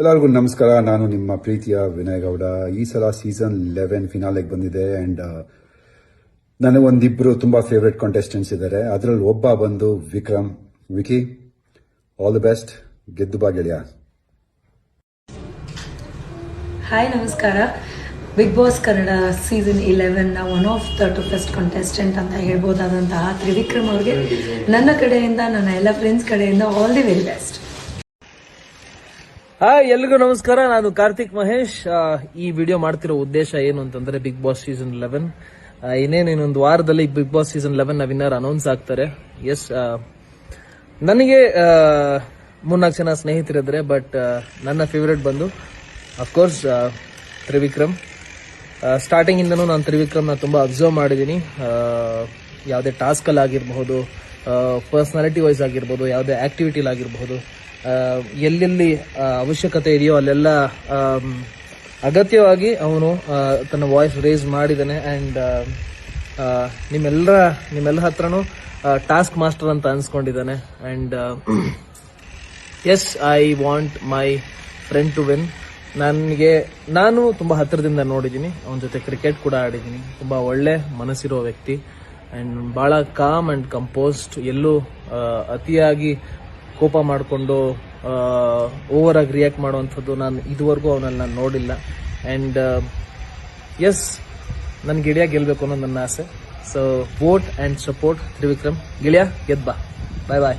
ಎಲ್ಲರಿಗೂ ನಮಸ್ಕಾರ. ನಾನು ನಿಮ್ಮ ಪ್ರೀತಿಯ ವಿನಯ್ ಗೌಡ. ಈ ಸಲ ಸೀಸನ್ 11 ಫಿನಾಲೆಗೆ ಬಂದಿದೆ ಅಂಡ್ ನನಗೊಂದಿಬ್ರು ತುಂಬಾ ಫೇವ್ರೆಟ್ ಕಾಂಟೆಸ್ಟೆಂಟ್ಸ್ ಇದ್ದಾರೆ. ಅದರಲ್ಲಿ ಒಬ್ಬ ಬಂದು Vikram. Vicky, all the best, ಗೆದ್ದು ಬಾ ಗೆಳೆಯ. ಹಾಯ್, ನಮಸ್ಕಾರ. ಬಿಗ್ ಬಾಸ್ ಕನ್ನಡ ಸೀಸನ್ 11ನ one of the toughest contestant ಅಂತ ಹೇಳ್ಬೋದಾದಂತಹ ತ್ರಿವಿಕ್ರಮ್ ಅವ್ರಿಗೆ ನನ್ನ ಕಡೆಯಿಂದ, ನನ್ನ ಎಲ್ಲ ಫ್ರೆಂಡ್ಸ್ ಕಡೆಯಿಂದ all the very best. Hi, ಎಲ್ರಿಗೂ ನಮಸ್ಕಾರ. ನಾನು ಕಾರ್ತಿಕ್ ಮಹೇಶ್. ಈ ವಿಡಿಯೋ ಮಾಡ್ತಿರೋ ಉದ್ದೇಶ ಏನು ಅಂತಂದ್ರೆ, ಬಿಗ್ ಬಾಸ್ ಸೀಸನ್ 11 ಇನ್ನೊಂದು ವಾರದಲ್ಲಿ ಬಿಗ್ ಬಾಸ್ ಸೀಸನ್ 11 ನ ವಿನ್ನರ್ ಅನೌನ್ಸ್ ಆಗ್ತಾರೆ. ಎಸ್, ನನಗೆ 3-4 ಜನ ಸ್ನೇಹಿತರಿದ್ದಾರೆ, ಬಟ್ ನನ್ನ ಫೇವರೇಟ್ ಬಂದು ಅಫ್ಕೋರ್ಸ್ ತ್ರಿವಿಕ್ರಮ್. ಸ್ಟಾರ್ಟಿಂಗ್ ಇಂದನೂ ನಾನು ತ್ರಿವಿಕ್ರಮ್ನ ತುಂಬಾ ಅಬ್ಸರ್ವ್ ಮಾಡಿದ್ದೀನಿ. ಯಾವುದೇ ಟಾಸ್ಕಲ್ಲಿ ಆಗಿರಬಹುದು, ಪರ್ಸನಾಲಿಟಿ ವೈಸ್ ಆಗಿರ್ಬೋದು, ಯಾವುದೇ ಆಕ್ಟಿವಿಟಿಲಿ ಆಗಿರಬಹುದು, ಎಲ್ಲೆಲ್ಲಿ ಅವಶ್ಯಕತೆ ಇದೆಯೋ ಅಲ್ಲೆಲ್ಲ ಅಗತ್ಯವಾಗಿ ಅವನು ತನ್ನ ವಾಯ್ಸ್ ರೇಸ್ ಮಾಡಿದ್ದಾನೆ. ಅಂಡ್ ನಿಮ್ಮೆಲ್ಲ ಹತ್ರನೂ ಟಾಸ್ಕ್ ಮಾಸ್ಟರ್ ಅಂತ ಅನ್ಸ್ಕೊಂಡಿದ್ದಾನೆ. And yes, I want my friend to win. ನಾನು ತುಂಬಾ ಹತ್ತಿರದಿಂದ ನೋಡಿದ್ದೀನಿ, ಅವನ ಜೊತೆ ಕ್ರಿಕೆಟ್ ಕೂಡ ಆಡಿದ್ದೀನಿ. ತುಂಬಾ ಒಳ್ಳೆ ಮನಸ್ಸಿರೋ ವ್ಯಕ್ತಿ ಅಂಡ್ ಬಹಳ ಕಾಮ್ ಅಂಡ್ ಕಂಪೋಸ್ಡ್. ಎಲ್ಲೂ ಅತಿಯಾಗಿ ಕೋಪ ಮಾಡಿಕೊಂಡು ಓವರ್ ಆಗಿ ರಿಯಾಕ್ಟ್ ಮಾಡುವಂಥದ್ದು ನಾನು ಇದುವರೆಗೂ ಅವನಲ್ಲಿ ನಾನು ನೋಡಿಲ್ಲ. ಅಂಡ್ ಎಸ್, ನನ್ನ ಗೆಳೆಯ ಗೆಲ್ಬೇಕು ಅನ್ನೋದು ನನ್ನ ಆಸೆ. So vote and support Trivikram. ಗೆಳೆಯ ಗೆದ್ಬಾ. ಬಾಯ್ ಬಾಯ್.